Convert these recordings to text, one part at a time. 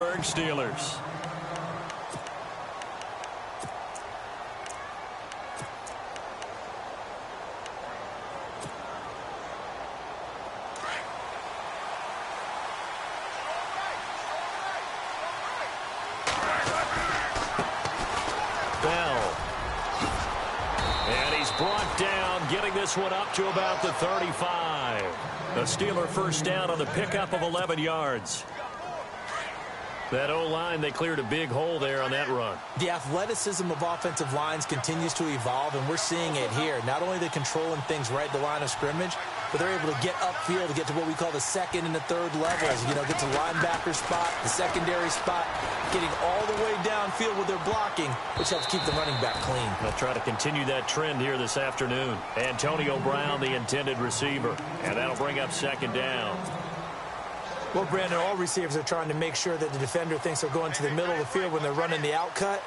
Steelers. Bell. And he's brought down, getting this one up to about the 35. A Steeler first down on the pickup of 11 yards. That O-line, they cleared a big hole there on that run. The athleticism of offensive lines continues to evolve, and we're seeing it here. Not only are they controlling things right at the line of scrimmage, but they're able to get upfield to get to what we call the second and the third levels. You know, get to linebacker spot, the secondary spot, getting all the way downfield with their blocking, which helps keep the running back clean. They'll try to continue that trend here this afternoon. Antonio Brown, the intended receiver, and that'll bring up second down. Well, Brandon, all receivers are trying to make sure that the defender thinks they're going to the middle of the field when they're running the out cut.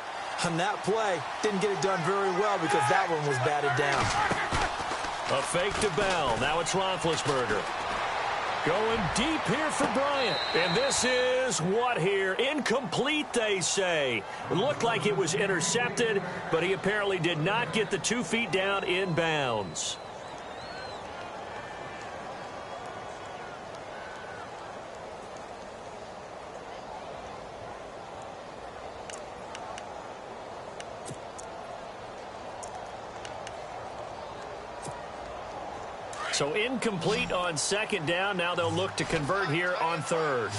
On that play, didn't get it done very well because that one was batted down. A fake to Bell. Now it's Roethlisberger. Going deep here for Bryant. And this is what here? Incomplete, they say. It looked like it was intercepted, but he apparently did not get the 2 feet down in bounds. So incomplete on second down. Now they'll look to convert here on third.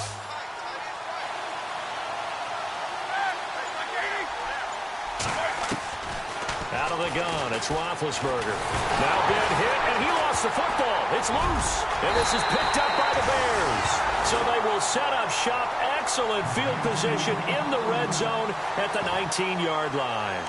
Out of the gun, it's Roethlisberger. Now big hit, and he lost the football. It's loose, and this is picked up by the Bears. So they will set up shop. Excellent field position in the red zone at the 19-yard line.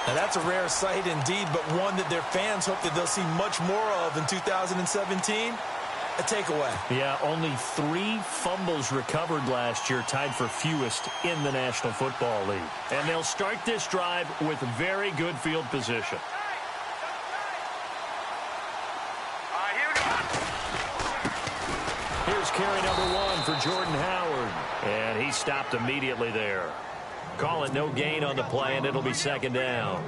Now, that's a rare sight indeed, but one that their fans hope that they'll see much more of in 2017. A takeaway. Yeah, only 3 fumbles recovered last year, tied for fewest in the National Football League. And they'll start this drive with very good field position. Here's carry number 1 for Jordan Howard. And he stopped immediately there. Calling no gain on the play, and it'll be second down.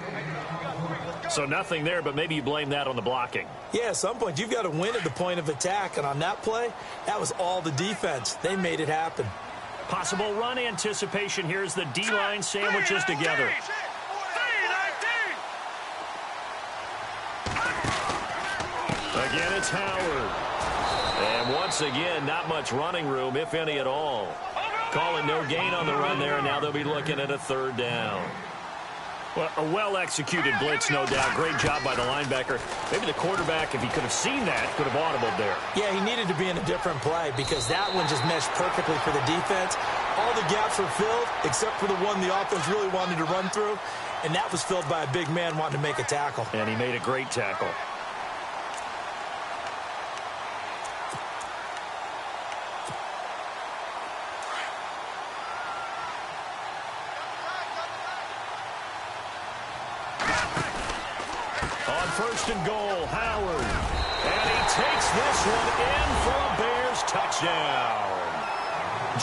So nothing there, but maybe you blame that on the blocking. Yeah, at some point you've got to win at the point of attack, and on that play, that was all the defense. They made it happen. Possible run anticipation. Here's the D-line sandwiches together. Again, it's Howard. And once again, not much running room, if any at all. Calling no gain on the run there, and now they'll be looking at a third down. Well, a well-executed blitz, no doubt. Great job by the linebacker. Maybe the quarterback, if he could have seen that, could have audibled there. Yeah, he needed to be in a different play because that one just meshed perfectly for the defense. All the gaps were filled except for the one the offense really wanted to run through, and that was filled by a big man wanting to make a tackle. And he made a great tackle. First and goal, Howard. And he takes this one in for a Bears touchdown.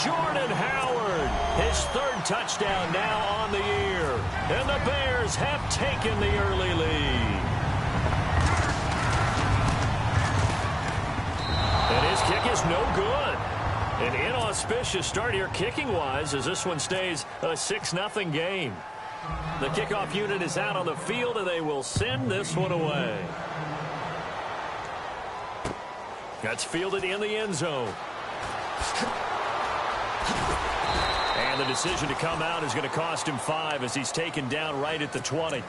Jordan Howard, his 3rd touchdown now on the year. And the Bears have taken the early lead. And his kick is no good. An inauspicious start here kicking-wise as this one stays a 6-0 game. The kickoff unit is out on the field, and they will send this one away. That's fielded in the end zone. And the decision to come out is going to cost him 5 as he's taken down right at the 20.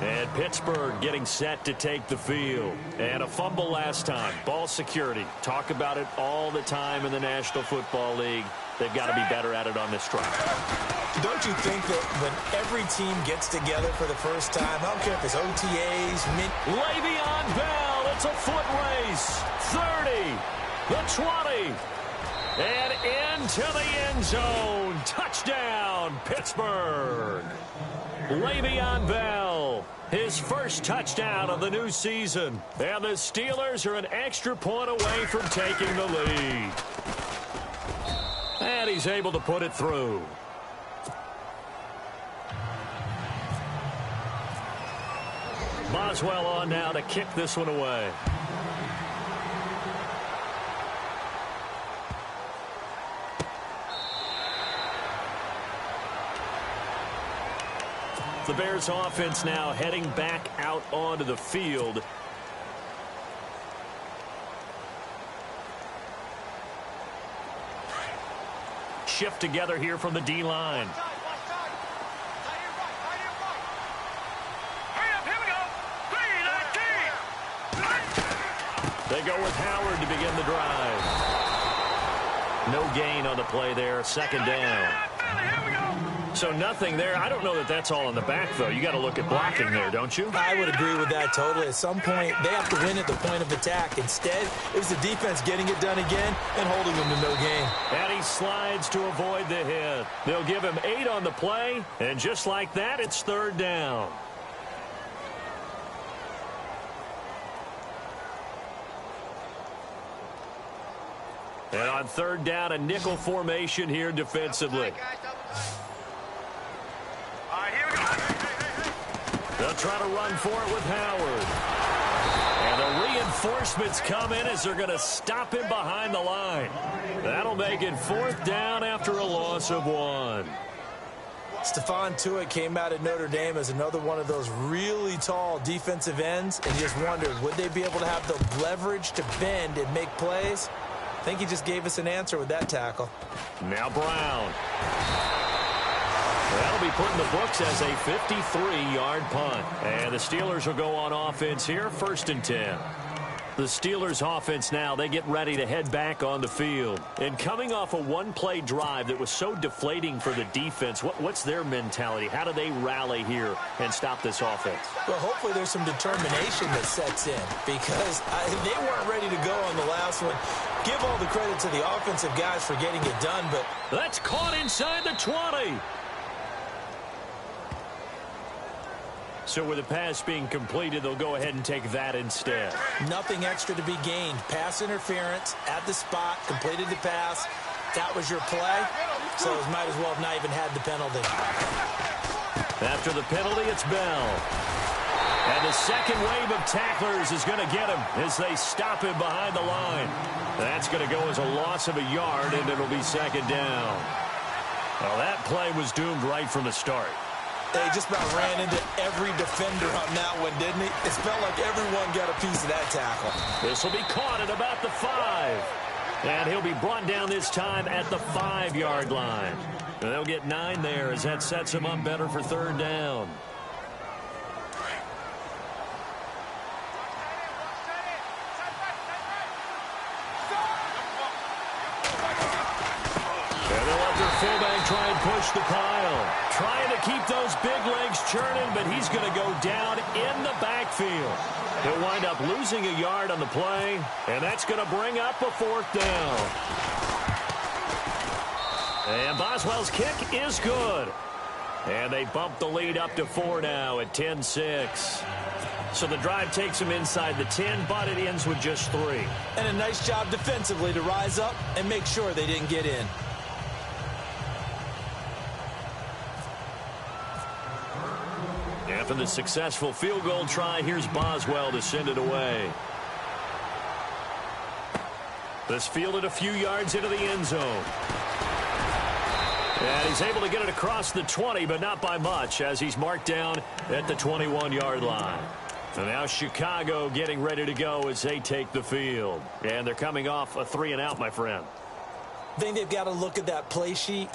And Pittsburgh getting set to take the field. And a fumble last time. Ball security. Talk about it all the time in the National Football League. They've got to be better at it on this drive. Don't you think that when every team gets together for the first time, I don't care if it's OTAs, Le'Veon Bell, it's a foot race. 30, the 20, and into the end zone. Touchdown, Pittsburgh. Le'Veon Bell, his first touchdown of the new season. And the Steelers are an extra point away from taking the lead. And he's able to put it through. Boswell on now to kick this one away. The Bears offense now heading back out onto the field. Shift together here from the D-line. They go with Howard to begin the drive. No gain on the play there, second down. So nothing there. I don't know that that's all in the back, though. You got to look at blocking there, don't you? I would agree with that totally. At some point, they have to win at the point of attack. Instead, it was the defense getting it done again and holding them to no gain. And he slides to avoid the hit. They'll give him 8 on the play, and just like that, it's third down. And on third down, a nickel formation here defensively. They'll try to run for it with Howard. And the reinforcements come in as they're going to stop him behind the line. That'll make it fourth down after a loss of 1. Stephon Tuitt came out at Notre Dame as another one of those really tall defensive ends, and you just wondered, would they be able to have the leverage to bend and make plays? I think he just gave us an answer with that tackle. Now Brown. That'll be put in the books as a 53-yard punt. And the Steelers will go on offense here, 1st and 10. The Steelers offense now, they get ready to head back on the field. And coming off a one-play drive that was so deflating for the defense, what's their mentality? How do they rally here and stop this offense? Well, hopefully there's some determination that sets in, because they weren't ready to go on the last one. Give all the credit to the offensive guys for getting it done, but that's caught inside the 20. So with the pass being completed, they'll go ahead and take that instead. Nothing extra to be gained. Pass interference at the spot, completed the pass. That was your play, so it might as well have not even had the penalty. After the penalty, it's Bell. And the second wave of tacklers is going to get him as they stop him behind the line. That's going to go as a loss of a yard, and it'll be second down. Well, that play was doomed right from the start. They just about ran into every defender on that one, didn't he? It felt like everyone got a piece of that tackle. This will be caught at about the 5. And he'll be brought down this time at the 5-yard line. And they'll get 9 there as that sets him up better for third down. And they'll let their fullback try and push the pile. Trying to keep those big legs churning, but he's going to go down in the backfield. He'll wind up losing a yard on the play, and that's going to bring up a fourth down. And Boswell's kick is good. And they bump the lead up to 4 now at 10-6. So the drive takes them inside the 10, but it ends with just 3. And a nice job defensively to rise up and make sure they didn't get in. After the successful field goal try, here's Boswell to send it away. This fielded a few yards into the end zone. And he's able to get it across the 20, but not by much, as he's marked down at the 21-yard line. And now Chicago getting ready to go as they take the field. And they're coming off a 3-and-out, my friend. I think they've got to look at that play sheet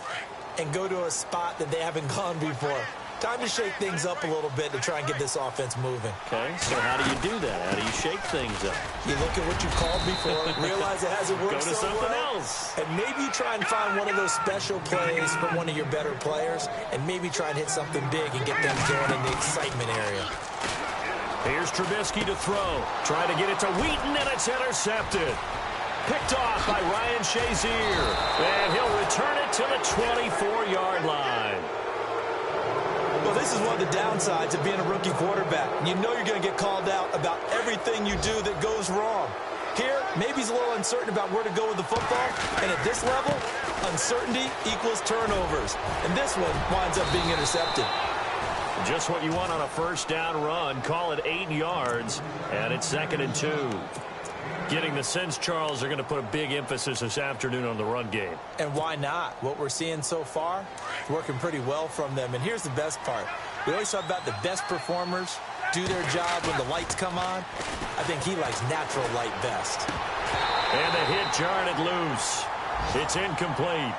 and go to a spot that they haven't gone before. Time to shake things up a little bit to try and get this offense moving. Okay, so how do you do that? How do you shake things up? You look at what you called before, realize it hasn't worked Go to so something well, else. and maybe try and find one of those special plays from one of your better players, and maybe try and hit something big and get them going in the excitement area. Here's Trubisky to throw. Try to get it to Wheaton, and it's intercepted. Picked off by Ryan Shazier. And he'll return it to the 24-yard line. Well, this is one of the downsides of being a rookie quarterback. You know you're going to get called out about everything you do that goes wrong. Here, maybe he's a little uncertain about where to go with the football, and at this level, Uncertainty equals turnovers. And this one winds up being intercepted. Just what you want on a first down run. Call it 8 yards, and it's 2nd and 2. Getting the sense, Charles, are going to put a big emphasis this afternoon on the run game. And why not? What we're seeing so far, working pretty well from them. And here's the best part. We always talk about the best performers do their job when the lights come on. I think he likes natural light best. And the hit jarred it loose. It's incomplete.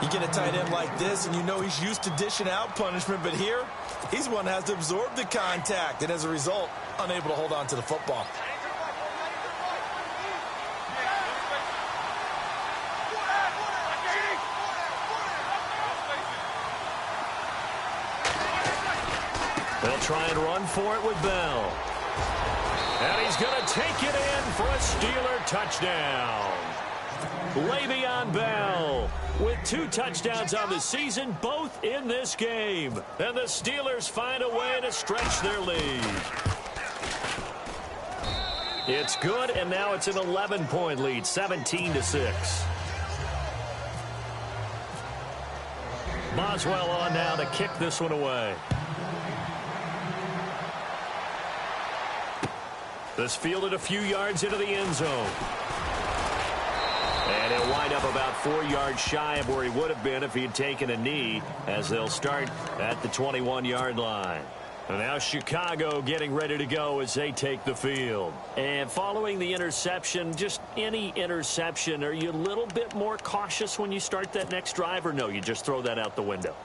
You get a tight end like this, and you know he's used to dishing out punishment, but here, he's the one that has to absorb the contact, and as a result, unable to hold on to the football. They'll try and run for it with Bell. And he's going to take it in for a Steeler touchdown. Le'Veon Bell with 2 touchdowns on the season, both in this game. And the Steelers find a way to stretch their lead. It's good, and now it's an 11-point lead, 17-6. Boswell on now to kick this one away. This fielded a few yards into the end zone. And he'll wind up about 4 yards shy of where he would have been if he had taken a knee, as they'll start at the 21-yard line. And now Chicago getting ready to go as they take the field. And following the interception, just any interception, are you a little bit more cautious when you start that next drive, or no, you just throw that out the window?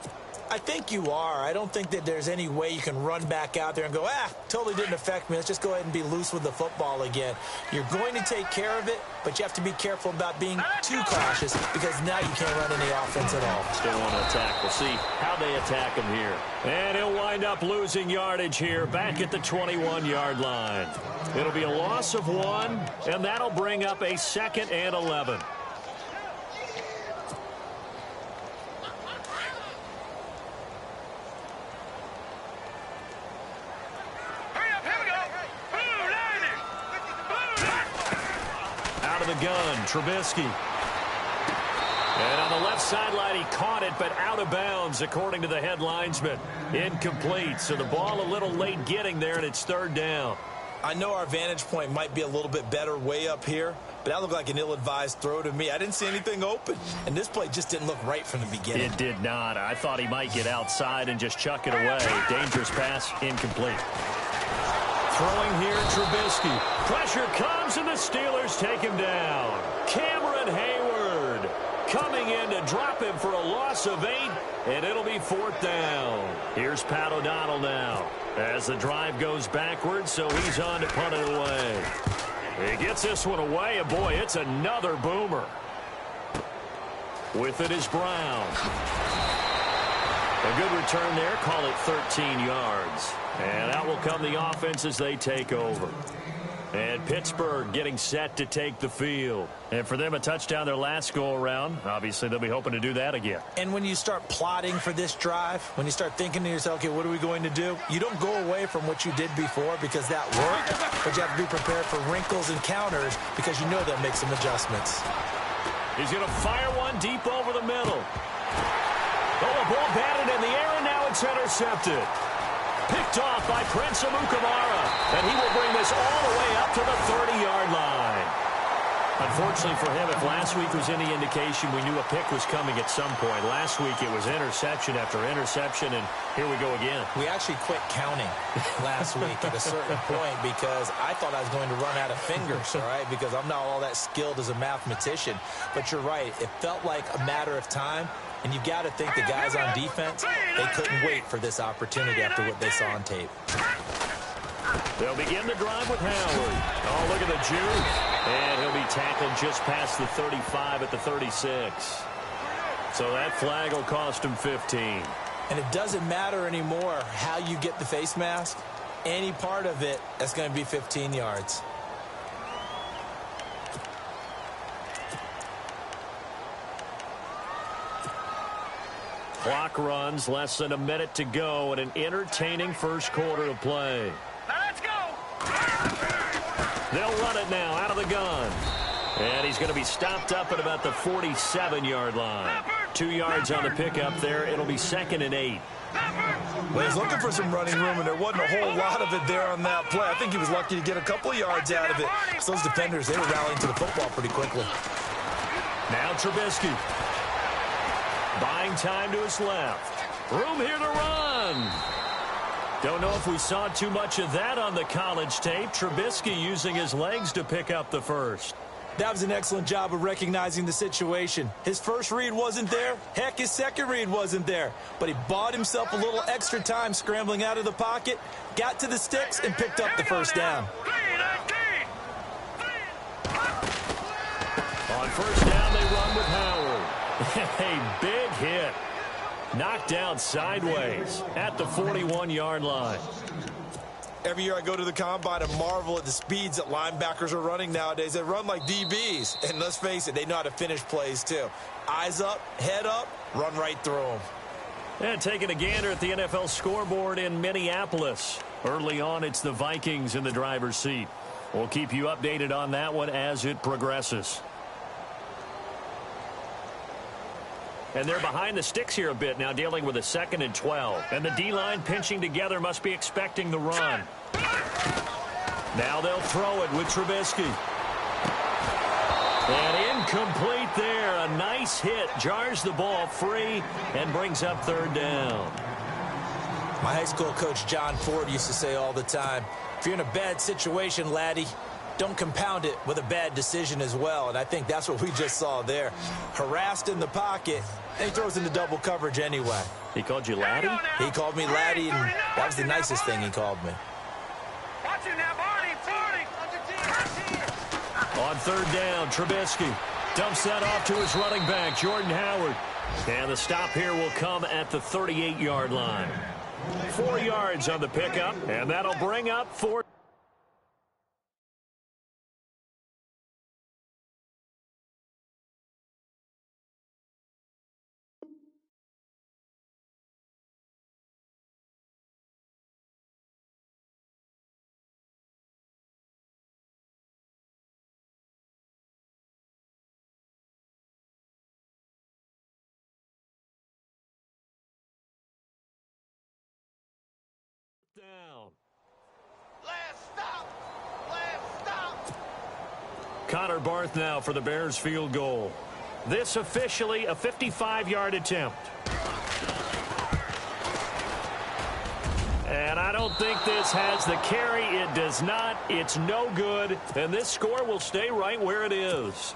I think you are. I don't think that there's any way you can run back out there and go, totally didn't affect me. Let's just go ahead and be loose with the football again. You're going to take care of it, but you have to be careful about being too cautious, because now you can't run any offense at all. Still want to attack. We'll see how they attack him here. And he'll wind up losing yardage here back at the 21-yard line. It'll be a loss of 1, and that'll bring up a 2nd and 11. The gun, Trubisky. And on the left sideline, he caught it, but out of bounds, according to the head linesman. Incomplete, so the ball a little late getting there, and it's 3rd down. I know our vantage point might be a little bit better way up here, but that looked like an ill-advised throw to me. I didn't see anything open, and this play just didn't look right from the beginning. It did not. I thought he might get outside and just chuck it away. Dangerous pass, incomplete. Throwing here, Trubisky. Pressure comes, and the Steelers take him down. Cameron Hayward coming in to drop him for a loss of 8, and it'll be 4th down. Here's Pat O'Donnell now as the drive goes backwards, so he's on to punt it away. He gets this one away, and boy, it's another boomer. With it is Brown. A good return there, call it 13 yards. And out will come the offense as they take over. And Pittsburgh getting set to take the field. And for them, a touchdown their last go-around. Obviously, they'll be hoping to do that again. And when you start plotting for this drive, when you start thinking to yourself, okay, what are we going to do? You don't go away from what you did before because that worked, but you have to be prepared for wrinkles and counters because you know they'll make some adjustments. He's going to fire one deep over the middle. Oh, a ball batted in the air, and now it's intercepted. Picked off by Prince Amukamara, and he will bring this all the way up to the 30-yard line. Unfortunately for him, if last week was any indication, we knew a pick was coming at some point. Last week it was interception after interception, and here we go again. We actually quit counting last week at a certain point because I thought I was going to run out of fingers, all right, because I'm not all that skilled as a mathematician. But you're right. It felt like a matter of time. And you've got to think the guys on defense, they couldn't wait for this opportunity after what they saw on tape. They'll begin the drive with Howard. Oh, look at the juke. And he'll be tackled just past the 35 at the 36. So that flag will cost him 15. And it doesn't matter anymore how you get the face mask. Any part of it, that's going to be 15 yards. Clock runs, less than a minute to go, and an entertaining first quarter of play. Let's go! They'll run it now out of the gun. And he's going to be stopped up at about the 47-yard line. 2 yards on the pickup there. It'll be 2nd and 8. Well, he's looking for some running room, and there wasn't a whole lot of it there on that play. I think he was lucky to get a couple of yards out of it. So those defenders, they were rallying to the football pretty quickly. Now Trubisky. Buying time to his left. Room here to run. Don't know if we saw too much of that on the college tape. Trubisky using his legs to pick up the first. That was an excellent job of recognizing the situation. His first read wasn't there. Heck, his second read wasn't there. But he bought himself a little extra time scrambling out of the pocket, got to the sticks, and picked up the first down. On first down, they run with Howard. A big hit. Knocked down sideways at the 41-yard line. Every year I go to the combine and marvel at the speeds that linebackers are running nowadays. They run like DBs. And let's face it, they know how to finish plays too. Eyes up, head up, run right through them. And taking a gander at the NFL scoreboard in Minneapolis. Early on, it's the Vikings in the driver's seat. We'll keep you updated on that one as it progresses. And they're behind the sticks here a bit now, dealing with a 2nd and 12. And the D-line pinching together, must be expecting the run. Now they'll throw it with Trubisky. And incomplete there. A nice hit. Jars the ball free and brings up 3rd down. My high school coach John Ford used to say all the time, if you're in a bad situation, laddie, don't compound it with a bad decision as well. And I think that's what we just saw there. Harassed in the pocket, and he throws into double coverage anyway. He called you laddie? He called me laddie, and that was the nicest thing he called me. On 3rd down, Trubisky dumps that off to his running back, Jordan Howard. And the stop here will come at the 38-yard line. 4 yards on the pickup, and that'll bring up 4. Down. Last stop. Connor Barth now for the Bears field goal. This officially a 55-yard attempt. And I don't think this has the carry. It does not. It's no good. And this score will stay right where it is.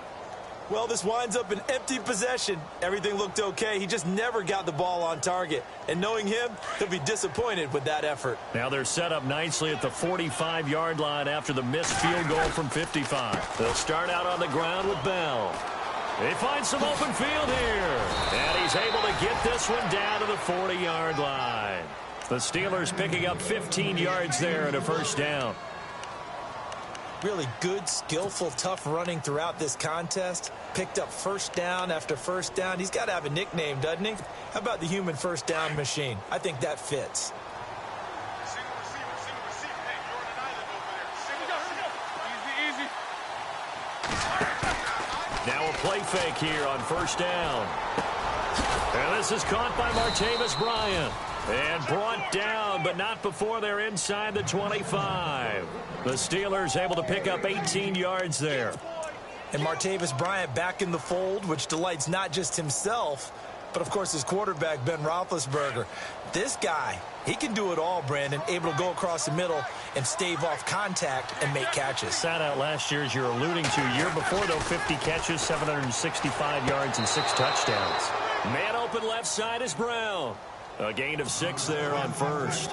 Well, this winds up an empty possession. Everything looked okay. He just never got the ball on target. And knowing him, he'll be disappointed with that effort. Now they're set up nicely at the 45-yard line after the missed field goal from 55. They'll start out on the ground with Bell. They find some open field here. And he's able to get this one down to the 40-yard line. The Steelers picking up 15 yards there and a first down. Really good, skillful, tough running throughout this contest. Picked up first down after first down. He's got to have a nickname, doesn't he? How about the human first down machine? I think that fits. Now a play fake here on first down. And this is caught by Martavis Bryant. And brought down, but not before they're inside the 25. The Steelers able to pick up 18 yards there. And Martavis Bryant back in the fold, which delights not just himself, but of course his quarterback, Ben Roethlisberger. This guy, he can do it all, Brandon, able to go across the middle and stave off contact and make catches. Sat out last year, as you're alluding to. Year before, though, 50 catches, 765 yards, and 6 touchdowns. Man open left side is Brown. A gain of 6 there on first.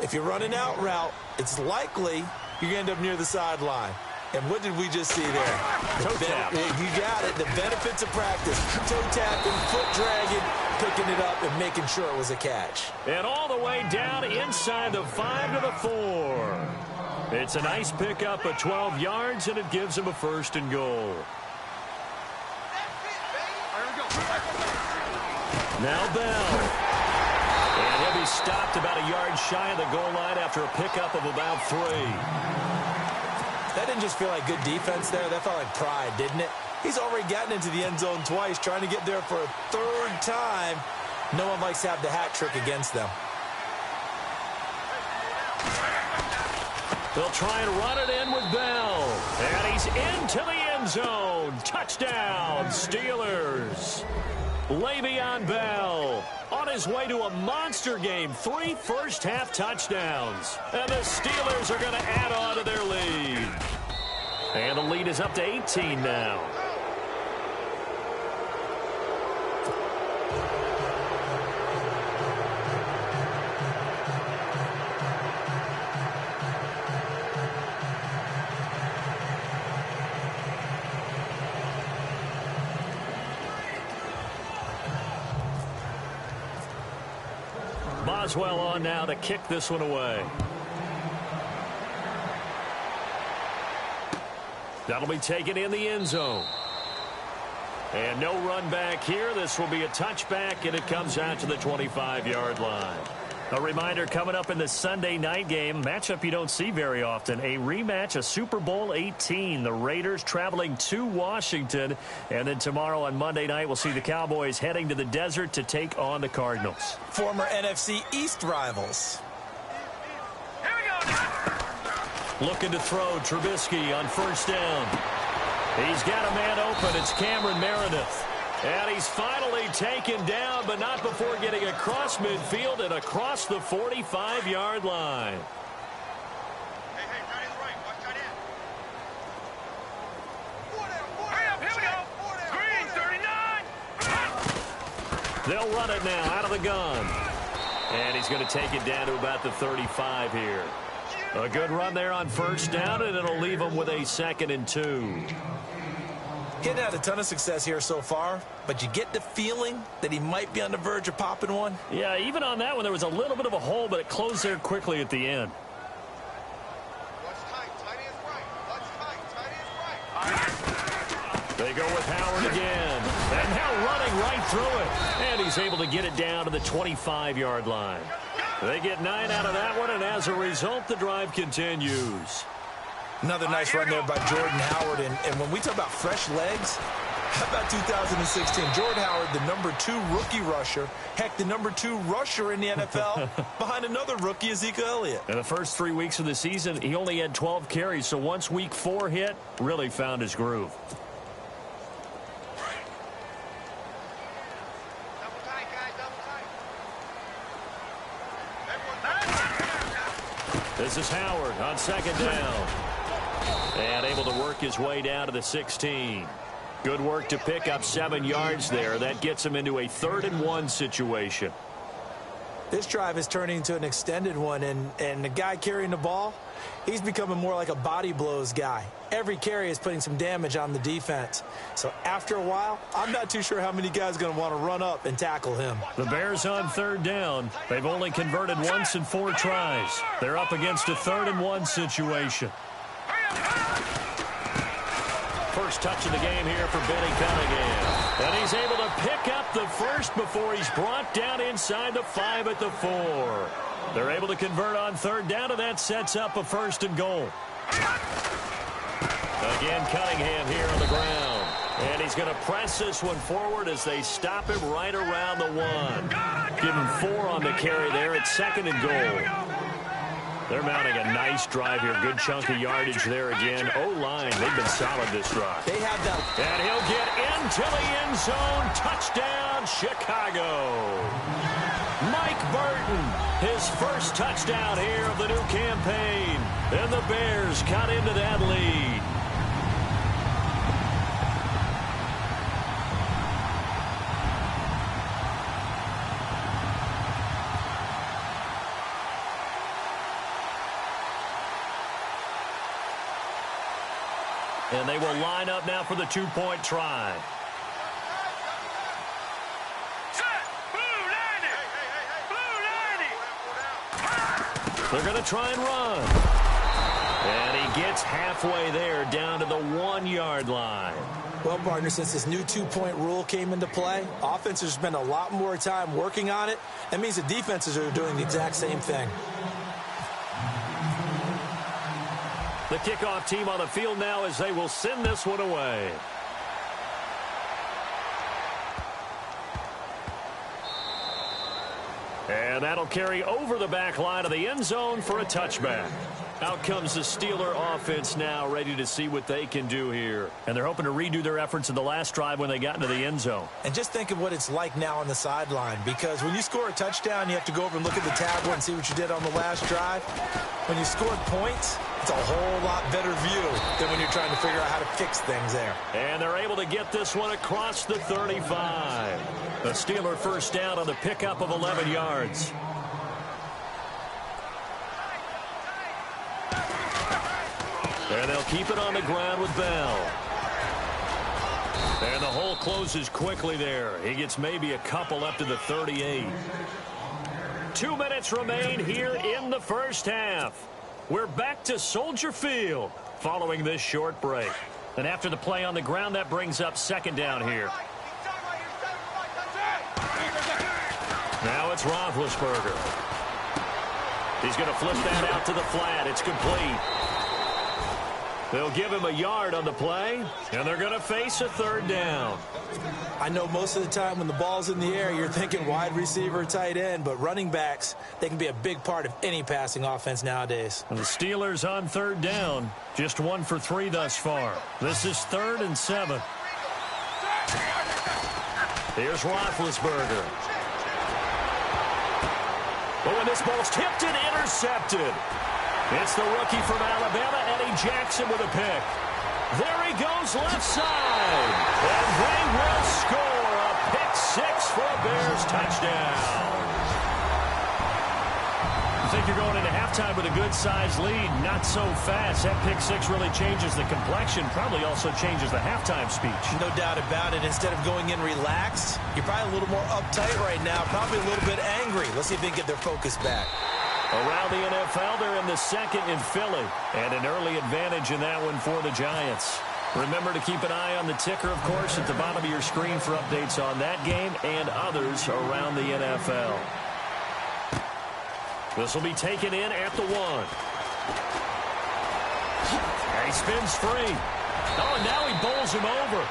If you run an out route, it's likely you're going to end up near the sideline. And what did we just see there? Toe tap. You got it. The benefits of practice. Toe tapping, foot dragging, picking it up, and making sure it was a catch. And all the way down inside the 5 to the 4. It's a nice pickup of 12 yards, and it gives him a first and goal. Now Bell. And he'll be stopped about a yard shy of the goal line after a pickup of about 3. That didn't just feel like good defense there. That felt like pride, didn't it? He's already gotten into the end zone twice, trying to get there for a third time. No one likes to have the hat trick against them. They'll try and run it in with Bell. And he's into the end zone. Touchdown, Steelers. Le'Veon Bell on his way to a monster game. 3 first-half touchdowns. And the Steelers are going to add on to their lead. And the lead is up to 18 now. Boswell on now to kick this one away. That'll be taken in the end zone. And no run back here. This will be a touchback, and it comes out to the 25-yard line. A reminder coming up in the Sunday night game, matchup you don't see very often, a rematch of Super Bowl 18. The Raiders traveling to Washington. And then tomorrow on Monday night, we'll see the Cowboys heading to the desert to take on the Cardinals. Former NFC East rivals. Here we go. Looking to throw Trubisky on first down. He's got a man open. It's Cameron Meredith. And he's finally taken down, but not before getting across midfield and across the 45-yard line. Hey, tight end's right. Watch tight end. 4 down. Here we go. Green, 39. They'll run it now out of the gun. And he's going to take it down to about the 35 here. A good run there on first down, and it'll leave him with a 2nd and 2. He hadn't had a ton of success here so far, but you get the feeling that he might be on the verge of popping one. Yeah, even on that one, there was a little bit of a hole, but it closed there quickly at the end. Watch tight. Tight end's right. Watch tight. Tight end's right. They go with Howard again. And now running right through it. And he's able to get it down to the 25-yard line. They get 9 out of that one, and as a result, the drive continues. Another nice run there by Jordan Howard. And when we talk about fresh legs, how about 2016? Jordan Howard, the #2 rookie rusher. Heck, the #2 rusher in the NFL behind another rookie, Ezekiel Elliott. In the first 3 weeks of the season, he only had 12 carries. So once week 4 hit, really found his groove. Double tight, guys. Double tight. This is Howard on second down. And able to work his way down to the 16. Good work to pick up 7 yards there. That gets him into a 3rd and 1 situation. This drive is turning into an extended one, and the guy carrying the ball, he's becoming more like a body blows guy. Every carry is putting some damage on the defense. So after a while, I'm not too sure how many guys are going to want to run up and tackle him. The Bears on 3rd down. They've only converted once in 4 tries. They're up against a 3rd and 1 situation. First touch of the game here for Benny Cunningham. And he's able to pick up the first before he's brought down inside the 5 at the 4. They're able to convert on 3rd down, and that sets up a 1st and goal. Again, Cunningham here on the ground. And he's going to press this one forward as they stop him right around the 1. Give him 4 on the carry there at 2nd and goal. They're mounting a nice drive here. Good chunk of yardage there again. O-line, they've been solid this drive. They have that. And he'll get into the end zone. Touchdown, Chicago. Mike Burton, his first touchdown here of the new campaign. And the Bears cut into that lead. And they will line up now for the 2-point try. They're going to try and run. And he gets halfway there down to the 1-yard line. Well, partner, since this new 2-point rule came into play, offenses spend a lot more time working on it. That means the defenses are doing the exact same thing. The The kickoff team on the field now as they will send this one away. And that'll carry over the back line of the end zone for a touchback. Out comes the Steeler offense now, ready to see what they can do here. And they're hoping to redo their efforts in the last drive when they got into the end zone. And just think of what it's like now on the sideline, because when you score a touchdown, you have to go over and look at the tablet and see what you did on the last drive. When you scored points, it's a whole lot better view than when you're trying to figure out how to fix things there. And they're able to get this one across the 35. The Steeler first down on the pickup of 11 yards. And they'll keep it on the ground with Bell. And the hole closes quickly there. He gets maybe a couple up to the 38. 2 minutes remain here in the first half. We're back to Soldier Field following this short break. And after the play on the ground, that brings up second down here. Now it's Roethlisberger. He's going to flip that out to the flat. It's complete. They'll give him a yard on the play, and they're going to face a third down. I know most of the time when the ball's in the air, you're thinking wide receiver, tight end, but running backs, they can be a big part of any passing offense nowadays. And the Steelers on third down, just 1 for 3 thus far. This is 3rd and 7. Here's Roethlisberger. Oh, and this ball's tipped and intercepted. It's the rookie from Alabama, Eddie Jackson, with a pick. There he goes left side. And they will score a pick 6 for a Bears touchdown. You think you're going into halftime with a good-sized lead? Not so fast. That pick 6 really changes the complexion, probably also changes the halftime speech. No doubt about it. Instead of going in relaxed, you're probably a little more uptight right now, probably a little bit angry. Let's see if they can get their focus back. Around the NFL, they're in the second in Philly. And an early advantage in that one for the Giants. Remember to keep an eye on the ticker, of course, at the bottom of your screen for updates on that game and others around the NFL. This will be taken in at the 1. And he spins free. Oh, and now he bowls him over.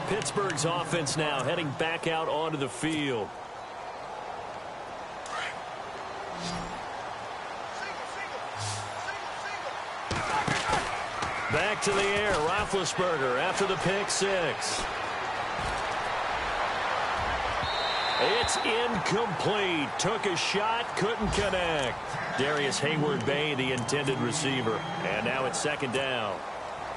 Pittsburgh's offense now heading back out onto the field. Back to the air, Roethlisberger after the pick 6. It's incomplete. Took a shot, couldn't connect. Darius Hayward-Bay, the intended receiver. And now it's second down.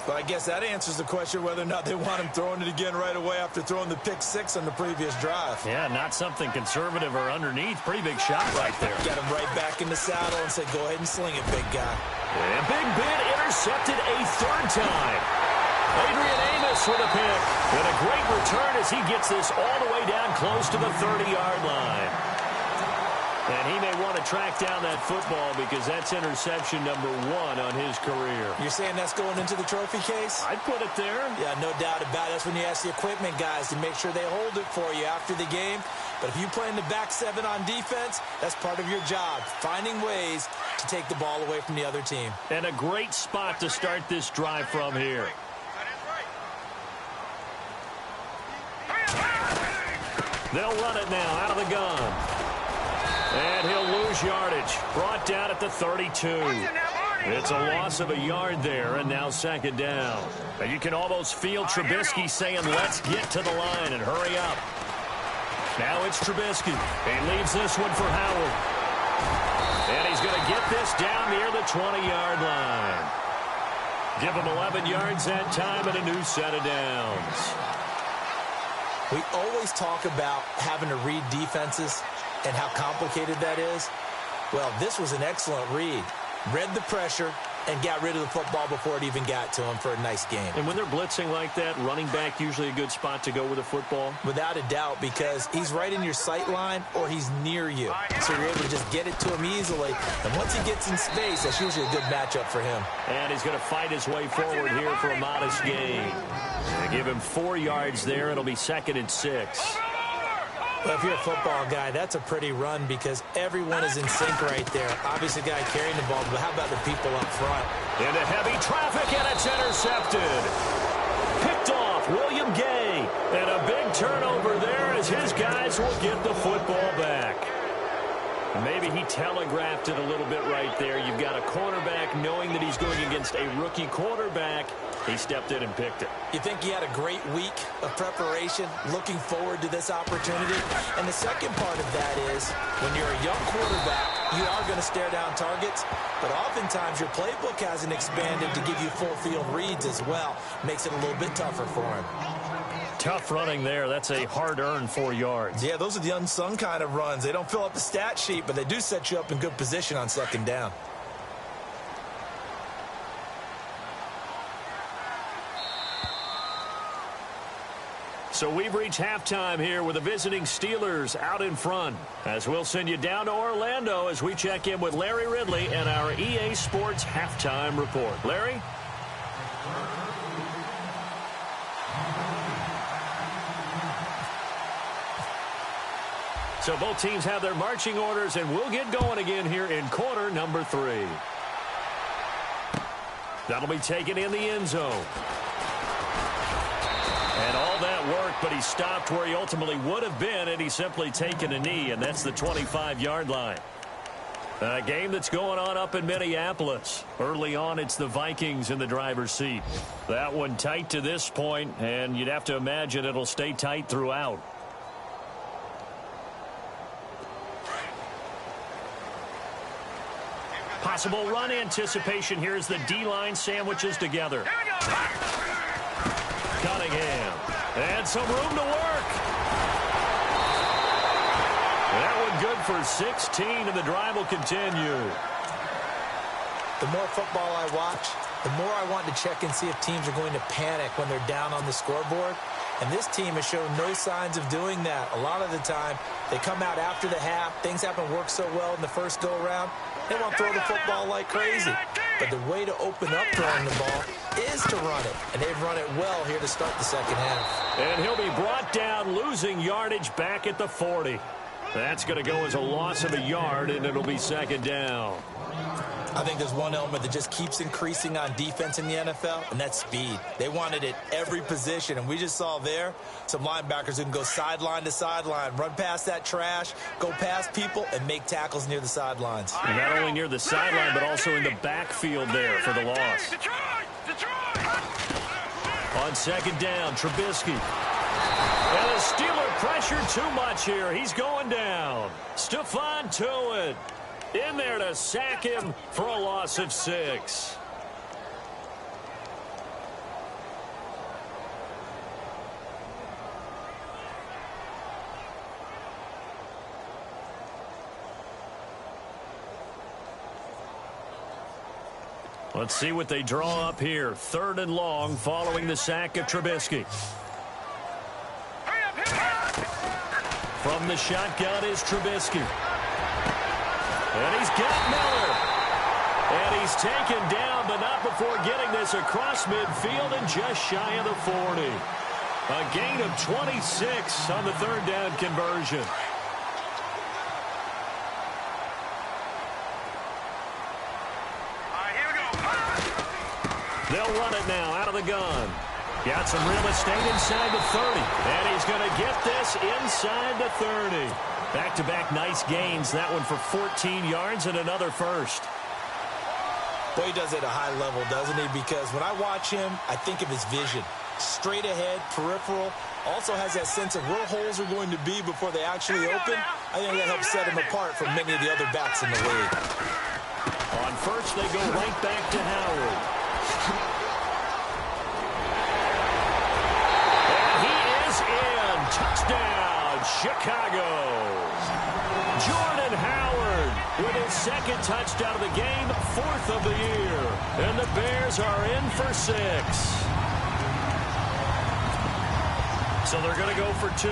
Well, I guess that answers the question whether or not they want him throwing it again right away after throwing the pick 6 on the previous drive. Yeah, not something conservative or underneath. Pretty big shot right there. Got him right back in the saddle and said, go ahead and sling it, big guy. And Big Ben intercepted a 3rd time. Adrian Amos with a pick. And a great return as he gets this all the way down close to the 30-yard line. And he may want to track down that football because that's interception number 1 on his career. You're saying that's going into the trophy case? I'd put it there. Yeah, no doubt about it. That's when you ask the equipment guys to make sure they hold it for you after the game. But if you play in the back 7 on defense, that's part of your job, finding ways to take the ball away from the other team. And a great spot to start this drive from here. They'll run it now out of the gun. And he'll lose yardage. Brought down at the 32. It's a loss of a yard there, and now second down. And you can almost feel Trubisky saying, let's get to the line and hurry up. Now it's Trubisky. He leaves this one for Howard. And he's going to get this down near the 20-yard line. Give him 11 yards that time and a new set of downs. We always talk about having to read defenses and how complicated that is. Well, this was an excellent read. Read the pressure and got rid of the football before it even got to him for a nice game. And when they're blitzing like that, running back usually a good spot to go with a football? Without a doubt, because he's right in your sight line or he's near you. So you're able to just get it to him easily. And once he gets in space, that's usually a good matchup for him. And he's going to fight his way forward here for a modest gain. They give him 4 yards there. It'll be 2nd and 6. Well, if you're a football guy, that's a pretty run because everyone is in sync right there. Obviously, the guy carrying the ball, but how about the people up front? Into heavy traffic, and it's intercepted. Picked off William Gay. And a big turnover there as his guys will get the football back. Maybe he telegraphed it a little bit right there. You've got a cornerback knowing that he's going against a rookie quarterback. He stepped in and picked it. You think he had a great week of preparation, looking forward to this opportunity? And the second part of that is, when you're a young quarterback, you are going to stare down targets, but oftentimes your playbook hasn't expanded to give you full field reads as well. Makes it a little bit tougher for him. Tough running there. That's a hard-earned 4 yards. Yeah, those are the unsung kind of runs. They don't fill up the stat sheet, but they do set you up in good position on second down. So we've reached halftime here with the visiting Steelers out in front. As we'll send you down to Orlando as we check in with Larry Ridley and our EA Sports Halftime Report. Larry? So both teams have their marching orders, and we'll get going again here in quarter number 3. That'll be taken in the end zone. And all that work, but he stopped where he ultimately would have been, and he's simply taken a knee, and that's the 25-yard line. A game that's going on up in Minneapolis. Early on, it's the Vikings in the driver's seat. That one tight to this point, and you'd have to imagine it'll stay tight throughout. Possible run anticipation here as the D-line sandwiches together. Cunningham. And some room to work. That one good for 16, and the drive will continue. The more football I watch, the more I want to check and see if teams are going to panic when they're down on the scoreboard. And this team has shown no signs of doing that. A lot of the time, they come out after the half. Things haven't worked so well in the first go-around. They want to throw the football like crazy. But the way to open up throwing the ball is to run it. And they've run it well here to start the second half. And he'll be brought down, losing yardage back at the 40. That's going to go as a loss of a yard, and it'll be second down. I think there's one element that just keeps increasing on defense in the NFL, and that's speed. They want it at every position, and we just saw there some linebackers who can go sideline to sideline, run past that trash, go past people, and make tackles near the sidelines. And not only near the sideline, but also in the backfield there for the loss. On second down, Trubisky. And the Steeler pressure too much here. He's going down. Stephon Tuitt in there to sack him for a loss of 6. Let's see what they draw up here. 3rd and long following the sack of Trubisky. From the shotgun is Trubisky. And he's got Miller. And he's taken down, but not before getting this across midfield and just shy of the 40. A gain of 26 on the 3rd down conversion. They'll run it now out of the gun. Got some real estate inside the 30. And he's going to get this inside the 30. Back-to-back nice gains. That one for 14 yards and another first. Boy, he does it at a high level, doesn't he? Because when I watch him, I think of his vision. Straight ahead, peripheral. Also has that sense of where holes are going to be before they actually open. I think that helps set him apart from many of the other backs in the league. On first, they go right back to Howard. And he is in. Touchdown, Chicago. Jordan Howard with his 2nd touchdown of the game, 4th of the year. And the Bears are in for 6. So they're going to go for 2.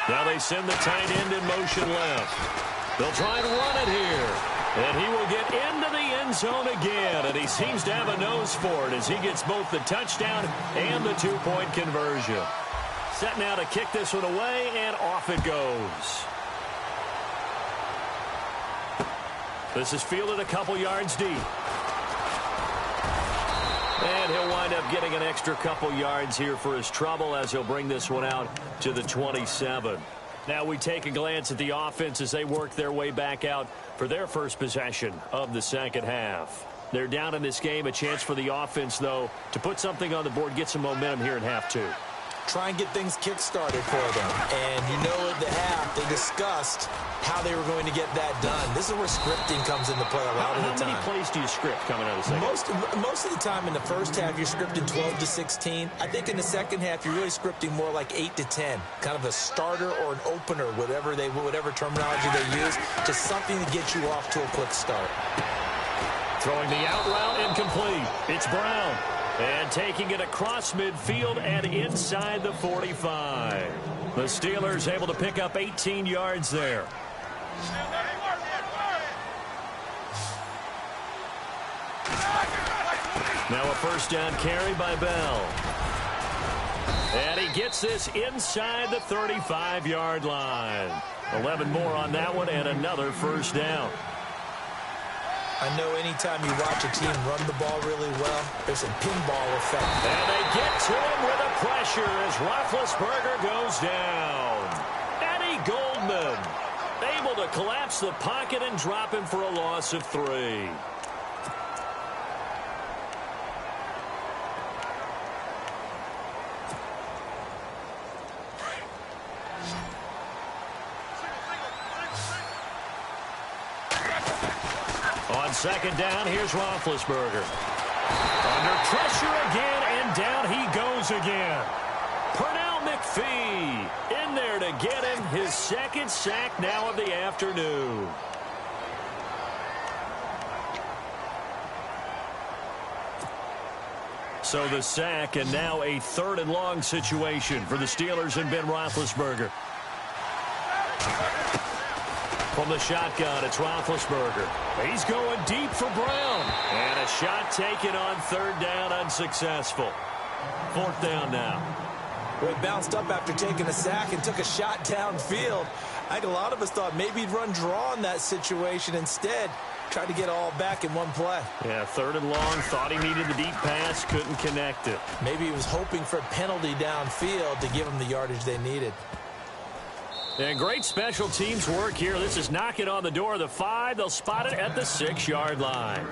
Now they send the tight end in motion left. They'll try and run it here. And he will get into the end zone again, and he seems to have a nose for it as he gets both the touchdown and the two-point conversion. Set now to kick this one away, and off it goes. This is fielded a couple yards deep. And he'll wind up getting an extra couple yards here for his trouble as he'll bring this one out to the 27. Now we take a glance at the offense as they work their way back out for their first possession of the second half. They're down in this game. A chance for the offense, though, to put something on the board, get some momentum here in half two. Try and get things kick-started for them. And you know at the half, they discussed how they were going to get that done. This is where scripting comes into play a lot of the time. How many plays do you script coming out of the second? Most of the time in the first half, you're scripting 12 to 16. I think in the second half, you're really scripting more like 8 to 10. Kind of a starter or an opener, whatever terminology they use, just something to get you off to a quick start. Throwing the out route incomplete. It's Brown. And taking it across midfield and inside the 45. The Steelers able to pick up 18 yards there. Now a first down carry by Bell. And he gets this inside the 35-yard line. 11 more on that one and another first down. I know anytime you watch a team run the ball really well, there's a pinball effect. And they get to him with a pressure as Roethlisberger goes down. Eddie Goldman able to collapse the pocket and drop him for a loss of 3. Second down, here's Roethlisberger. Under pressure again, and down he goes again. Pernell McPhee in there to get him his second sack now of the afternoon. So the sack, and now a 3rd and long situation for the Steelers and Ben Roethlisberger. From the shotgun, it's Roethlisberger. He's going deep for Brown. And a shot taken on 3rd down, unsuccessful. 4th down now. Well, he bounced up after taking a sack and took a shot downfield. I think a lot of us thought maybe he'd run draw in that situation. Instead, tried to get it all back in one play. Yeah, 3rd and long. Thought he needed the deep pass. Couldn't connect it. Maybe he was hoping for a penalty downfield to give him the yardage they needed. And great special teams work here. This is knocking on the door of the 5. They'll spot it at the 6-yard line.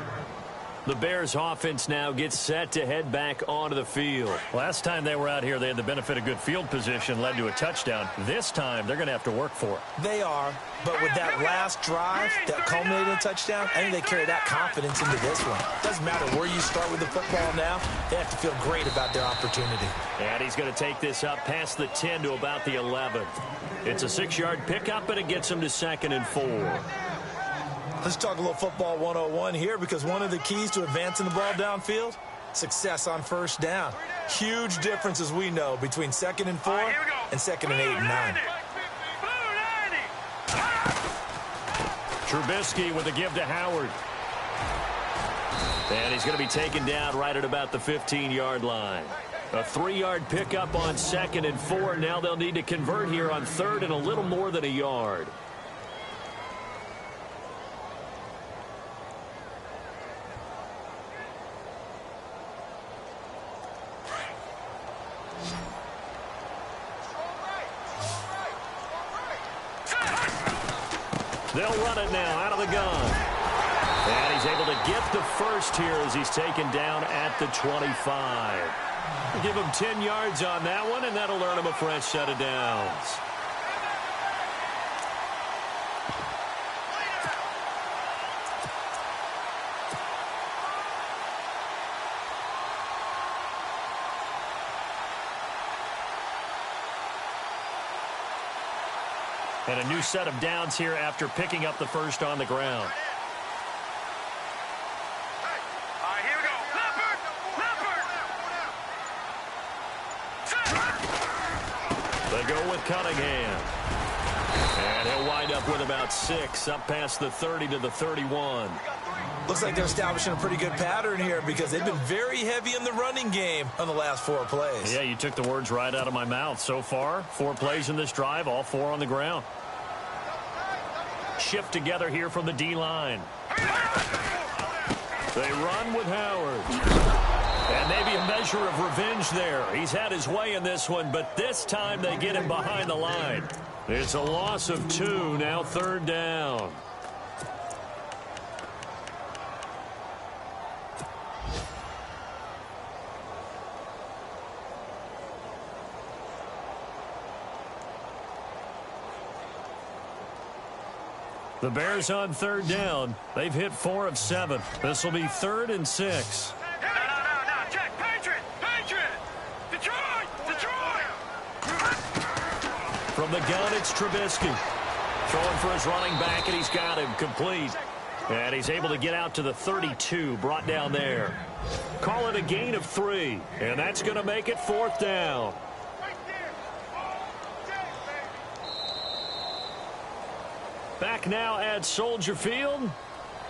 The Bears offense now gets set to head back onto the field. Last time they were out here, they had the benefit of good field position, led to a touchdown. This time, they're going to have to work for it. They are, but with that last drive that culminated in a touchdown, I think they carry that confidence into this one. Doesn't matter where you start with the football now, they have to feel great about their opportunity. And he's going to take this up past the 10 to about the 11. It's a 6-yard pickup, and it gets him to 2nd and 4. Let's talk a little football 101 here, because one of the keys to advancing the ball downfield, success on first down. Huge difference, as we know, between 2nd and 4 and 2nd and 8 and 9. Trubisky with a give to Howard. And he's going to be taken down right at about the 15-yard line. A 3-yard pickup on 2nd and 4. Now they'll need to convert here on 3rd and a little more than a yard. They'll run it now out of the gun. And he's able to get the first here as he's taken down at the 25. Give him 10 yards on that one, and that'll earn him a fresh set of downs. And a new set of downs here after picking up the first on the ground. They go with Cunningham. And he'll wind up with about 6, up past the 30 to the 31. Looks like they're establishing a pretty good pattern here because they've been very heavy in the running game on the last 4 plays. Yeah, you took the words right out of my mouth. So far, 4 plays in this drive, all 4 on the ground. Shift together here from the D-line. They run with Howard. And maybe a measure of revenge there. He's had his way in this one, but this time they get him behind the line. It's a loss of 2, now 3rd down. The Bears on 3rd down. They've hit 4 of 7. This will be 3rd and 6. No, check. Patriot! Detroit! From the gun, it's Trubisky. Throwing for his running back, and he's got him complete. And he's able to get out to the 32, brought down there. Call it a gain of 3, and that's going to make it 4th down. Back now at Soldier Field.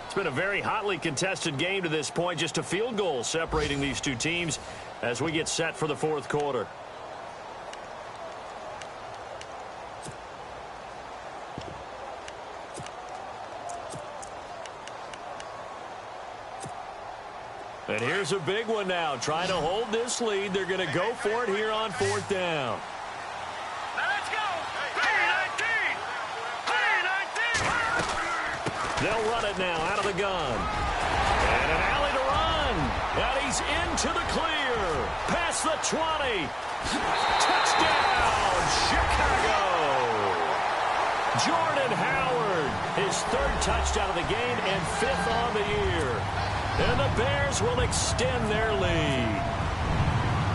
It's been a very hotly contested game to this point. Just a field goal separating these two teams as we get set for the 4th quarter. And here's a big one now. Trying to hold this lead. They're going to go for it here on 4th down. They'll run it now out of the gun. And an alley to run. And he's into the clear. Past the 20. Touchdown, Chicago. Jordan Howard, his 3rd touchdown of the game and 5th on the year. And the Bears will extend their lead.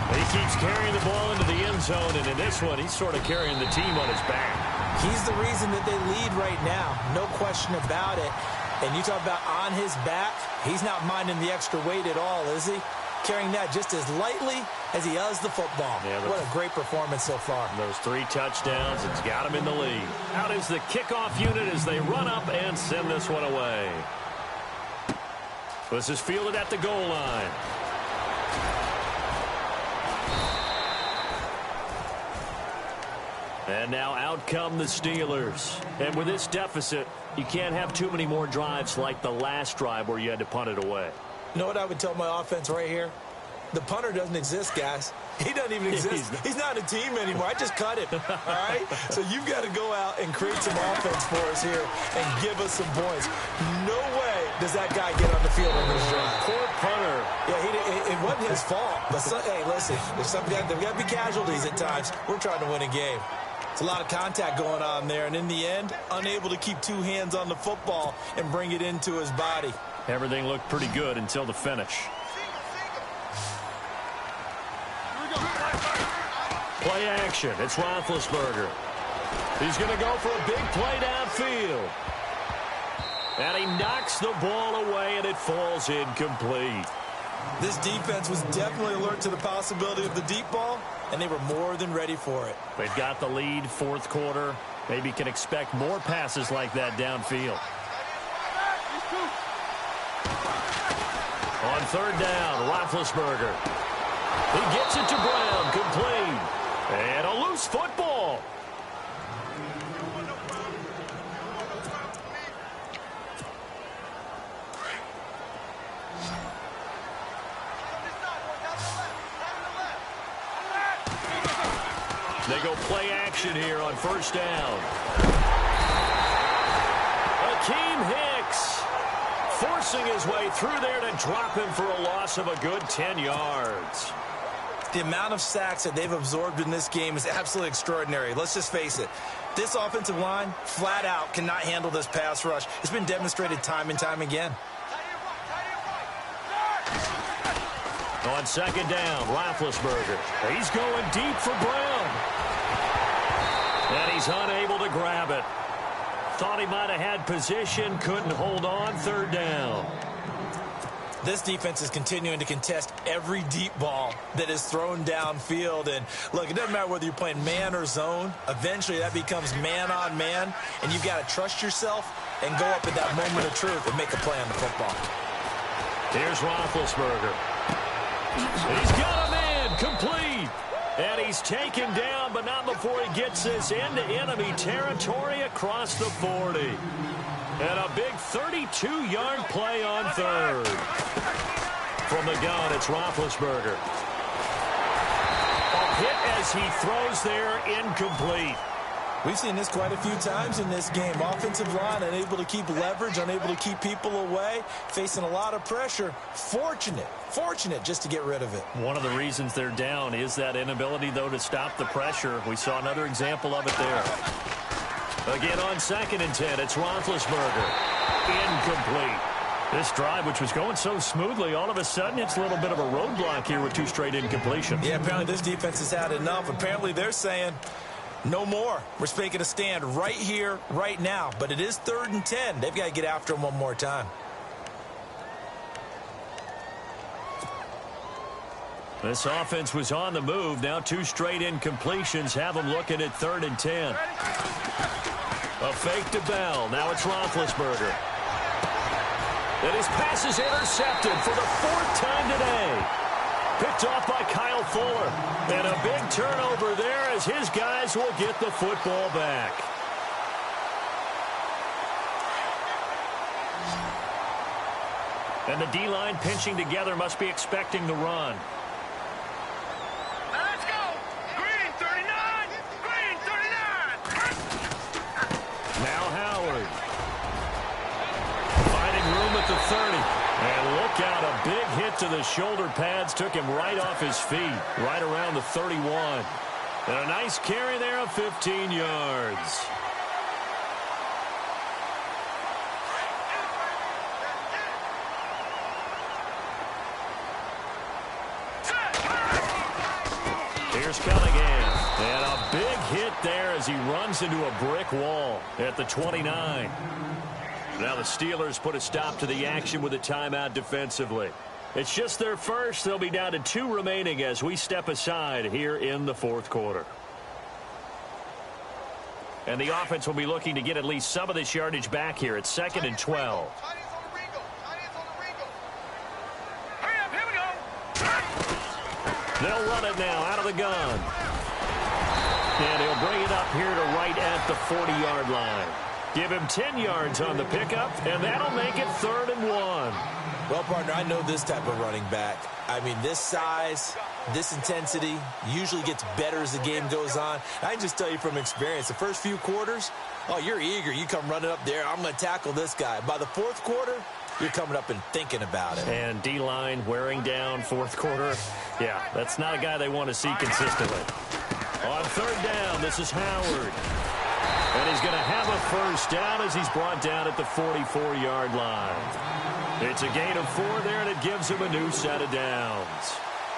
He keeps carrying the ball into the end zone, and in this one, he's sort of carrying the team on his back. He's the reason that they lead right now. No question about it. And you talk about on his back, he's not minding the extra weight at all, is he? Carrying that just as lightly as he does the football. Yeah, what a great performance so far. Those 3 touchdowns, it's got him in the lead. Out is the kickoff unit as they run up and send this one away. This is fielded at the goal line. And now out come the Steelers. And with this deficit, you can't have too many more drives like the last drive where you had to punt it away. You know what I would tell my offense right here? The punter doesn't exist, guys. He doesn't even exist. He's not a team anymore. I just cut him, all right? So you've got to go out and create some offense for us here and give us some points. No way does that guy get on the field on this drive. Poor punter. Yeah, it wasn't his fault. But, hey, listen, there's got to be casualties at times. We're trying to win a game. It's a lot of contact going on there, and in the end, unable to keep 2 hands on the football and bring it into his body. Everything looked pretty good until the finish. Play action. It's Roethlisberger. He's going to go for a big play downfield. And he knocks the ball away, and it falls incomplete. This defense was definitely alert to the possibility of the deep ball, and they were more than ready for it. They've got the lead, 4th quarter. Maybe can expect more passes like that downfield. On 3rd down, Roethlisberger. He gets it to Brown, complete. And a loose football. They go play action here on 1st down. Akeem Hicks forcing his way through there to drop him for a loss of a good 10 yards. The amount of sacks that they've absorbed in this game is absolutely extraordinary. Let's just face it. This offensive line, flat out, cannot handle this pass rush. It's been demonstrated time and time again. On 2nd down, Roethlisberger. He's going deep for Brown. And he's unable to grab it. Thought he might have had position, couldn't hold on. 3rd down. This defense is continuing to contest every deep ball that is thrown downfield. And, look, it doesn't matter whether you're playing man or zone. Eventually, that becomes man-on-man, and you've got to trust yourself and go up at that moment of truth and make a play on the football. Here's Roethlisberger. He's got a man complete. And he's taken down, but not before he gets this into enemy territory across the 40. And a big 32-yard play on third. From the gun, it's Roethlisberger. A hit as he throws there, incomplete. We've seen this quite a few times in this game. Offensive line unable to keep leverage, unable to keep people away, facing a lot of pressure. Fortunate just to get rid of it. One of the reasons they're down is that inability, though, to stop the pressure. We saw another example of it there. Again on 2nd and 10, it's Roethlisberger. Incomplete. This drive, which was going so smoothly, all of a sudden it's a little bit of a roadblock here with 2 straight incompletions. Yeah, apparently this defense has had enough. Apparently they're saying no more. We're making a stand right here, right now. But it is 3rd and 10. They've got to get after him one more time. This offense was on the move. Now 2 straight incompletions have them looking at 3rd and 10. A fake to Bell. Now it's Roethlisberger. And his pass is intercepted for the 4th time today. Picked off by Kyle Fuller. And a big turnover there as his guys will get the football back. And the D-line pinching together, must be expecting the run. Let's go! Green 39! Green 39! Now Howard. Finding room at the 30. And look out, a big hit to the shoulder pads. Took him right off his feet, right around the 31. And a nice carry there of 15 yards. Here's Cunningham. And a big hit there as he runs into a brick wall at the 29. Now the Steelers put a stop to the action with a timeout defensively. It's just their first. They'll be down to 2 remaining as we step aside here in the 4th quarter. And the offense will be looking to get at least some of this yardage back here. It's 2nd and 12. They'll run it now out of the gun. And he'll bring it up here to right at the 40-yard line. Give him 10 yards on the pickup, and that'll make it 3rd and 1. Well, partner, I know this type of running back. I mean, this size, this intensity usually gets better as the game goes on. I can just tell you from experience, the first few quarters, oh, you're eager. You come running up there. I'm going to tackle this guy. By the 4th quarter, you're coming up and thinking about it. And D-line wearing down 4th quarter. Yeah, that's not a guy they want to see consistently. On 3rd down, this is Howard. And he's going to have a first down as he's brought down at the 44-yard line. It's a gain of 4 there, and it gives him a new set of downs.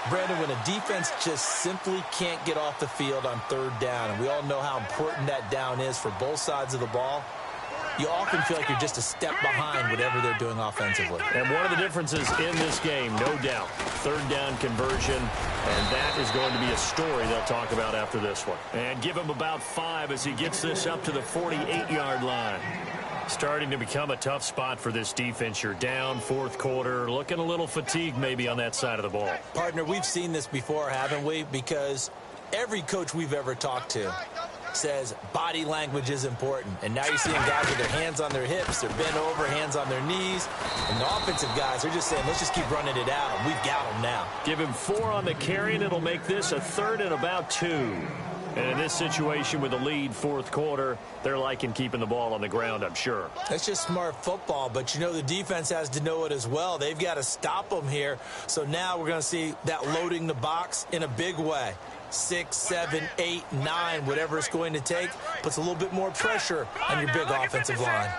Brandon, when a defense just simply can't get off the field on 3rd down, and we all know how important that down is for both sides of the ball, you often feel like you're just a step behind whatever they're doing offensively. And one of the differences in this game, no doubt, 3rd down conversion, and that is going to be a story they'll talk about after this one. And give him about 5 as he gets this up to the 48-yard line. Starting to become a tough spot for this defense. You're down 4th quarter, looking a little fatigued maybe on that side of the ball. Partner, we've seen this before, haven't we? Because every coach we've ever talked to says body language is important. And now you're seeing guys with their hands on their hips, they're bent over, hands on their knees. And the offensive guys are just saying, let's just keep running it out. And we've got them now. Give him 4 on the carry, and it'll make this a 3rd and about 2. And in this situation with the lead 4th quarter, they're liking keeping the ball on the ground, I'm sure. That's just smart football, but you know the defense has to know it as well. They've got to stop them here. So now we're going to see that loading the box in a big way. 6, 7, 8, 9, whatever it's going to take, puts a little bit more pressure on your big offensive line.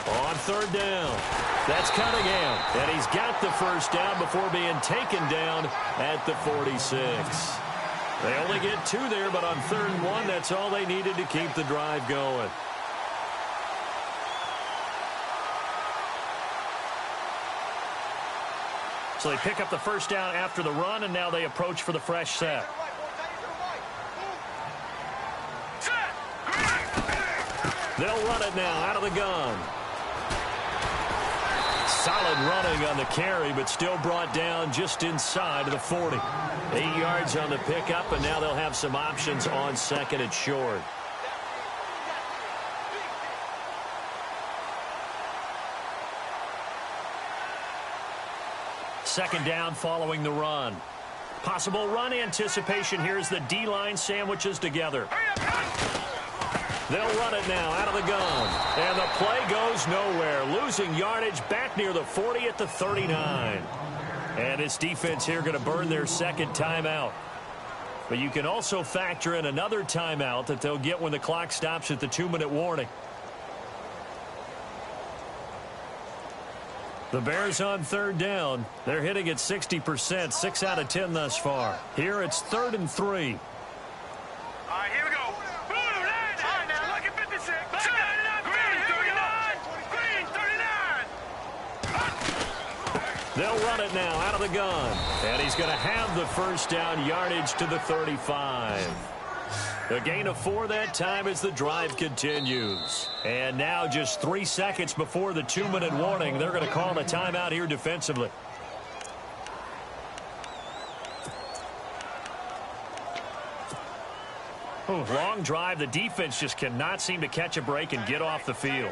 On 3rd down, that's Cunningham, and he's got the first down before being taken down at the 46. They only get 2 there, but on 3rd and 1, that's all they needed to keep the drive going. So they pick up the first down after the run, and now they approach for the fresh set. They'll run it now out of the gun. Solid running on the carry, but still brought down just inside of the 40. 8 yards on the pickup, and now they'll have some options on second and short. Second down following the run. Possible run anticipation here as the D-line sandwiches together. They'll run it now out of the gun. And the play goes nowhere. Losing yardage back near the 40 at the 39. And this defense here going to burn their second timeout. But you can also factor in another timeout that they'll get when the clock stops at the 2-minute warning. The Bears on third down. They're hitting at 60%, 6 out of 10 thus far. Here it's 3rd and 3. All right, here we go. All right, now look at 56. They'll run it now out of the gun. And he's going to have the first down yardage to the 35. A gain of 4 that time as the drive continues. And now just 3 seconds before the 2-minute warning, they're going to call a timeout here defensively. Long drive. The defense just cannot seem to catch a break and get off the field.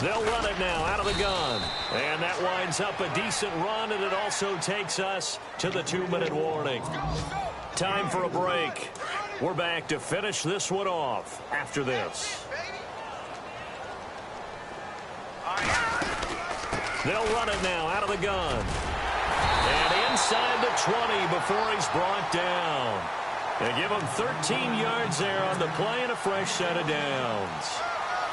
They'll run it now out of the gun. And that winds up a decent run, and it also takes us to the 2-minute warning. Time for a break. We're back to finish this one off after this. They'll run it now out of the gun. And inside the 20 before he's brought down. They give him 13 yards there on the play and a fresh set of downs.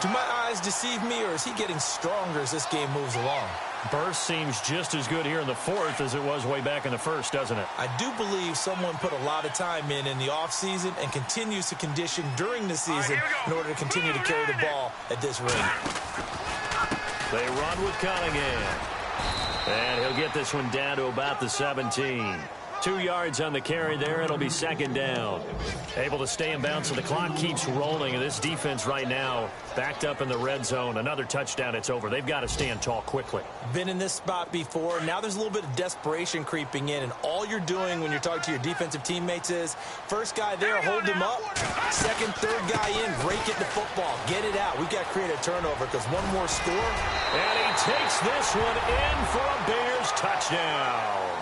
Do my eyes deceive me, or is he getting stronger as this game moves along? Burst seems just as good here in the 4th as it was way back in the 1st, doesn't it? I do believe someone put a lot of time in the offseason and continues to condition during the season in order to continue to carry the ball at this rate. They run with Cunningham. And he'll get this one down to about the 17. 2 yards on the carry there. It'll be second down. Able to stay in bounds, so the clock keeps rolling. And this defense right now backed up in the red zone. Another touchdown, it's over. They've got to stand tall quickly. Been in this spot before. Now there's a little bit of desperation creeping in. And all you're doing when you're talking to your defensive teammates is, first guy there, hold him up. Second, third guy in, break it to football. Get it out. We've got to create a turnover because one more score. And he takes this one in for a Bears touchdown.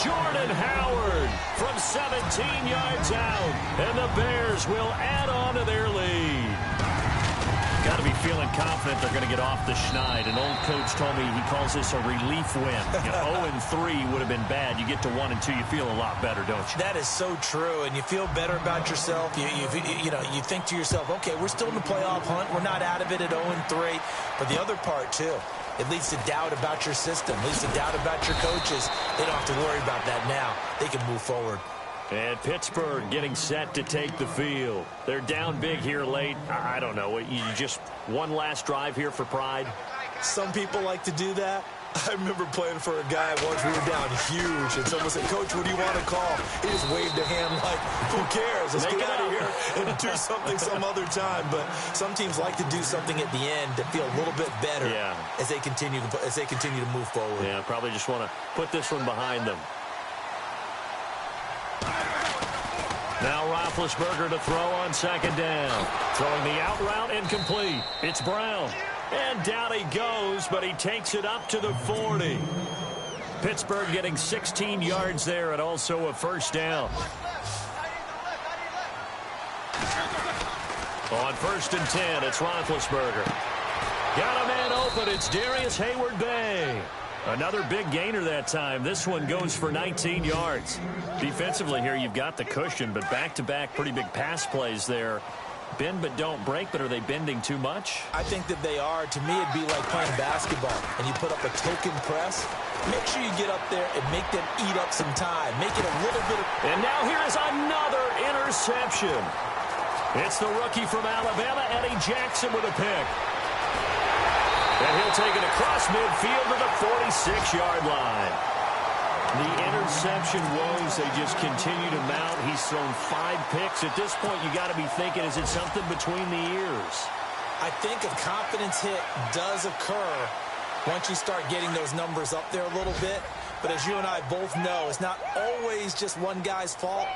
Jordan Howard from 17 yards out, and the Bears will add on to their lead. Got to be feeling confident they're going to get off the schneid. An old coach told me he calls this a relief win. 0-3 would have been bad. You get to 1-2, you feel a lot better, don't you? That is so true, and you feel better about yourself. You think to yourself, okay, we're still in the playoff hunt. We're not out of it at 0-3. But the other part, too, it leads to doubt about your system. It leads to doubt about your coaches. They don't have to worry about that now. They can move forward. And Pittsburgh getting set to take the field. They're down big here late. I don't know. You just one last drive here for pride? Some people like to do that. I remember playing for a guy once. We were down huge, and someone said, "Coach, what do you want to call?" He just waved a hand like, "Who cares? Let's get out of here and do something some other time." But some teams like to do something at the end to feel a little bit better as they continue to move forward. Yeah, probably just want to put this one behind them. Now Roethlisberger to throw on second down. Throwing the out route incomplete. It's Brown. And down he goes, but he takes it up to the 40. Pittsburgh getting 16 yards there and also a first down. On 1st and 10, it's Roethlisberger. Got a man open. It's Darius Hayward-Bay. Another big gainer that time. This one goes for 19 yards. Defensively here, you've got the cushion, but back-to-back pretty big pass plays there. Bend but don't break, but are they bending too much? I think that they are. To me, it'd be like playing basketball, and you put up a token press. Make sure you get up there and make them eat up some time. Make it a little bit of... And now here is another interception. It's the rookie from Alabama, Eddie Jackson, with a pick. And he'll take it across midfield to the 46-yard line. The interception woes, they just continue to mount. He's thrown 5 picks. At this point, you got to be thinking, is it something between the ears? I think a confidence hit does occur once you start getting those numbers up there a little bit. But as you and I both know, it's not always just one guy's fault.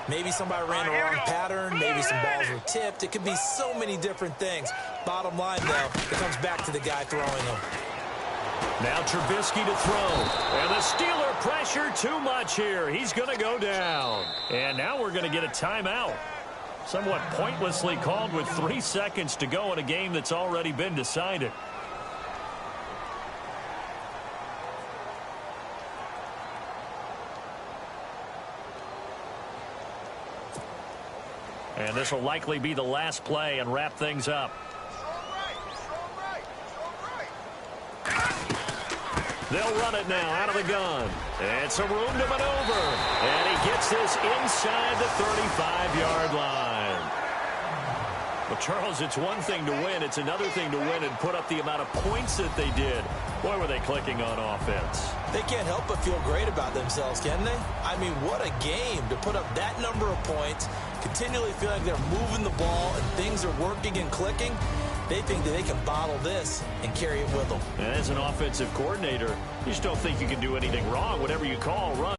Maybe somebody ran a wrong pattern. Maybe some balls were tipped. It could be so many different things. Bottom line, though, it comes back to the guy throwing them. Now Trubisky to throw. And the Steeler pressure too much here. He's going to go down. And now we're going to get a timeout. Somewhat pointlessly called with 3 seconds to go in a game that's already been decided. And this will likely be the last play and wrap things up. They'll run it now out of the gun. And some room to maneuver. And he gets this inside the 35-yard line. Well, Charles, it's one thing to win. It's another thing to win and put up the amount of points that they did. Boy, were they clicking on offense. They can't help but feel great about themselves, can they? I mean, what a game to put up that number of points, continually feel like they're moving the ball and things are working and clicking. They think that they can bottle this and carry it with them. And as an offensive coordinator, you just don't think you can do anything wrong. Whatever you call, run.